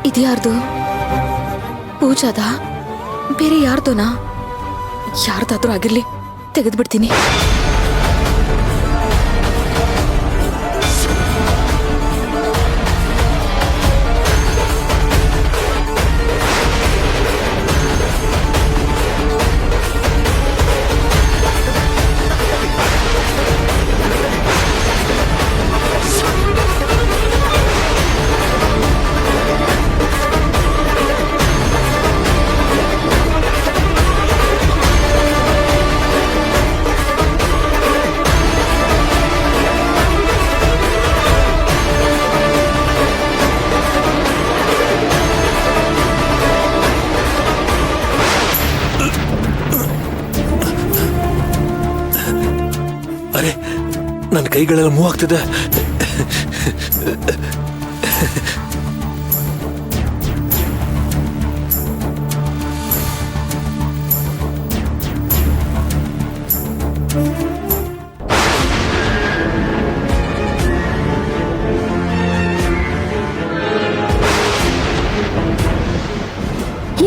ಇದ್ಯಾರ್ದು? ಪೂಜಾದ? ಬೇರೆ ಯಾರ್ದೋನಾ? ಯಾರ್ದಾದ್ರೂ ಆಗಿರ್ಲಿ, ತೆಗೆದ್ಬಿಡ್ತೀನಿ. ಅರೆ, ನನ್ನ ಕೈಗಳೆಲ್ಲ ಮೂವ್ ಆಗ್ತಿದೆ.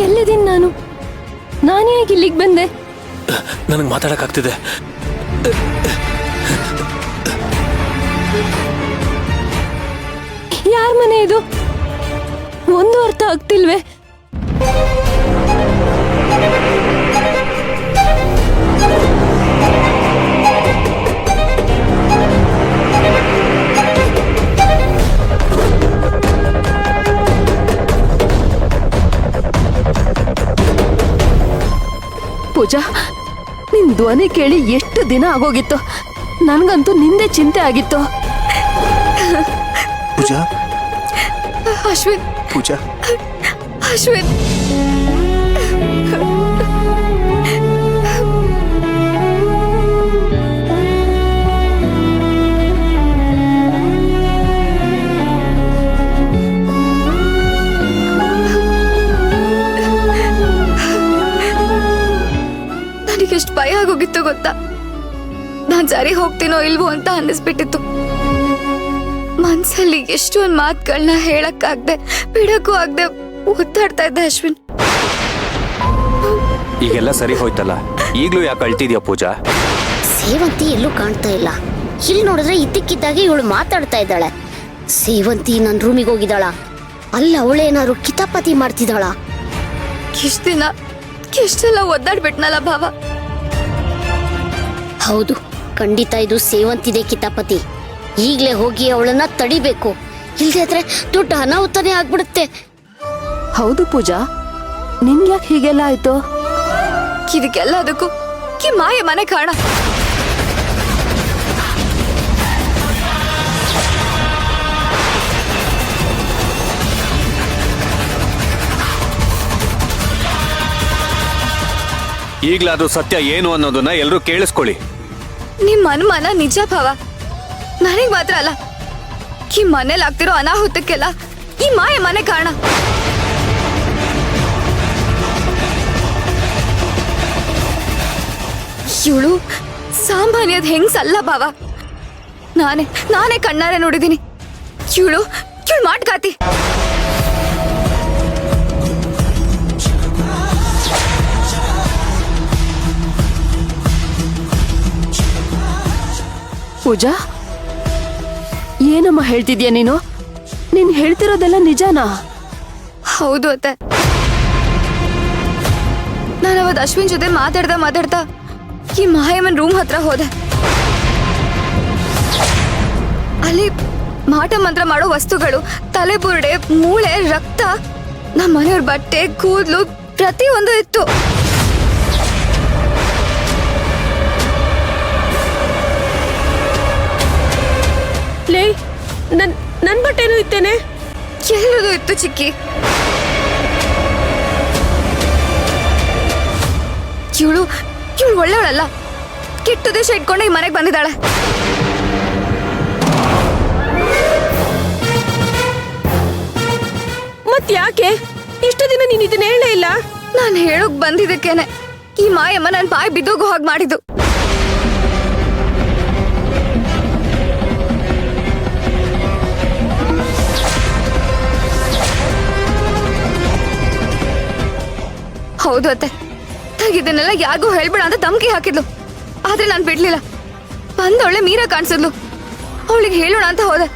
ಎಲ್ಲಿದ್ದೀನಿ ನಾನು? ನಾನು ಹೇಗೆ ಇಲ್ಲಿಗೆ ಬಂದೆ? ನನಗೆ ಮಾತಾಡಕ್ಕಾಗ್ತಿದೆ. ಯಾರ ಮನೆ ಇದು? ಒಂದು ಅರ್ಥ ಆಗ್ತಿಲ್ವೇ? ಪೂಜಾ, ನಿನ್ ಧ್ವನಿ ಕೇಳಿ ಎಷ್ಟು ದಿನ ಆಗೋಗಿತ್ತು. ನನ್ಗಂತೂ ನಿಂದೆ ಚಿಂತೆ ಆಗಿತ್ತು. ಪೂಜಾ, ಅಶ್ವಿನ್, ಪೂಜಾ, ಅಶ್ವಿನ್. ನನಗೆಷ್ಟು ಭಯ ಆಗೋಗಿತ್ತು ಗೊತ್ತಾ? ನಾನ್ ಸರಿ ಹೋಗ್ತೀನೋ ಇಲ್ವೋ ಅಂತ ಅನ್ನಿಸ್ಬಿಟ್ಟಿತ್ತು. ಮನ್ಸಲ್ಲಿ ಎಷ್ಟೊಂದು ಮಾತುಗಳನ್ನ ಹೇಳಕ್ಕಾಗ್ದೆ, ಬಿಡಕ್ಕೂ ಆಗ್ದೆ ಒತ್ತಾಡ್ತಾ ಇದ್ದೆ ಅಶ್ವಿನ್. ಈಗೆಲ್ಲ ಸರಿ ಹೋಯ್ತಲ್ಲ, ಈಗ್ಲೂ ಯಾಕೆ ಅಳ್ತಿದ್ಯಾ ಪೂಜಾ? ಸೇವಂತಿ ಎಲ್ಲೂ ಕಾಣ್ತಾ ಇಲ್ಲ. ಇಲ್ಲಿ ನೋಡಿದ್ರೆ ಇದ್ದಕ್ಕಿದ್ದಾಗೆ ಇವಳು ಮಾತಾಡ್ತಾ ಇದ್ದಾಳೆ. ಸೇವಂತಿ ನನ್ನ ರೂಮಿಗೆ ಹೋಗಿದ್ದಾಳ? ಅಲ್ಲ, ಅವಳೇನಾದ್ರು ಕಿತಾಪತಿ ಮಾಡ್ತಿದ್ದಾಳ? ಇಷ್ಟ ದಿನ ಎಷ್ಟೆಲ್ಲ ಒದ್ದಾಡ್ಬಿಟ್ನಲ್ಲ ಭಾವ. ಹೌದು, ಖಂಡಿತ ಇದು ಸೇವಂತಿದೆ ಕಿತಾಪತಿ. ಈಗ್ಲೇ ಹೋಗಿ ಅವಳನ್ನ ತಡಿಬೇಕು, ಇಲ್ದಿದ್ರೆ ದೊಡ್ಡ ಅನಾಹುತನೇ ಆಗ್ಬಿಡುತ್ತೆ. ಹೌದು ಪೂಜಾ, ನಿನ್ಗ್ಯಾಕೆ ಹೀಗೆಲ್ಲ ಆಯ್ತು? ಇದಕ್ಕೆಲ್ಲ ಅದಕ್ಕೂ ಮಾಯ ಮನೆ ಕಾರಣ. ಈಗ್ಲಾದ್ರೂ ಸತ್ಯ ಏನು ಅನ್ನೋದನ್ನ ಎಲ್ರೂ ಕೇಳಿಸ್ಕೊಳ್ಳಿ. ನಿಮ್ ಅನುಮಾನ ನಿಜ ಭಾವ, ನನಗ್ ಮಾತ್ರ ಅಲ್ಲ. ಈ ಮನೇಲಿ ಆಗ್ತಿರೋ ಅನಾಹುತಕ್ಕೆಲ್ಲ ಈ ಮಾಯ ಮನೆ ಕಾರಣ. ಇವಳು ಸಾಮಾನ್ಯದ ಹೆಂಗ್ಸಲ್ಲ ಭಾವ. ನಾನೇ ಕಣ್ಣಾರೆ ನೋಡಿದೀನಿ. ಇವಳು ಮಾಟ್ಗಾತಿ. ಪೂಜಾ, ಏನಮ್ಮ ಹೇಳ್ತಿದ್ಯಾ ನೀನು? ನೀನ್ ಹೇಳ್ತಿರೋದೆಲ್ಲ ನಿಜಾನಾ? ಹೌದು ಅತ್ತೆ. ನಾನು ಅವತ್ತು ಅಶ್ವಿನ್ ಜೊತೆ ಮಾತಾಡ್ತಾ ಈ ಮಹಾಯಮ್ಮನ್ ರೂಮ್ ಹತ್ರ ಹೋದೆ. ಅಲ್ಲಿ ಮಾಟ ಮಂತ್ರ ಮಾಡೋ ವಸ್ತುಗಳು, ತಲೆಬುರುಡೆ, ಮೂಳೆ, ರಕ್ತ, ನಮ್ಮ ಮನೆಯವ್ರ ಬಟ್ಟೆ, ಕೂದಲು ಪ್ರತಿಯೊಂದು ಇತ್ತು. ಲೇ, ನನ್ ಬಟ್ಟೆನೂ ಇತ್ತೇನೆ? ಎಲ್ಲದೂ ಇತ್ತು ಚಿಕ್ಕಿ. ಇವಳು ಒಳ್ಳೆಯವಳಲ್ಲ. ಕೆಟ್ಟ ದೇಶ ಇಟ್ಕೊಂಡು ಈ ಮನೆಗೆ ಬಂದಿದ್ದಾಳೆ. ಮತ್ ಯಾಕೆ ಇಷ್ಟು ದಿನ ನೀನ್ ಇದನ್ನ ಹೇಳೇ ಇಲ್ಲ? ನಾನು ಹೇಳೋಕ್ ಬಂದಿದ್ದಕ್ಕೇನೆ ಈ ಮಾಯಮ್ಮ ನನ್ ಬಾಯಿ ಬಿದ್ದೋಗೋ ಹಾಗೆ ಮಾಡಿದ್ದು. ಹೌದು ಅತ್ತೆ, ಇದನ್ನೆಲ್ಲ ಯಾರಿಗೂ ಹೇಳ್ಬೇಡ ಅಂತ ಧಮಕಿ ಹಾಕಿದ್ಲು. ಆದ್ರೆ ನಾನು ಬಿಡ್ಲಿಲ್ಲ. ಬಂದವಳೆ ಮೀರಾ ಕಾಣಿಸಿದ್ಲು. ಅವಳಿಗೆ ಹೇಳೋಣ ಅಂತ ಹೋದೆ.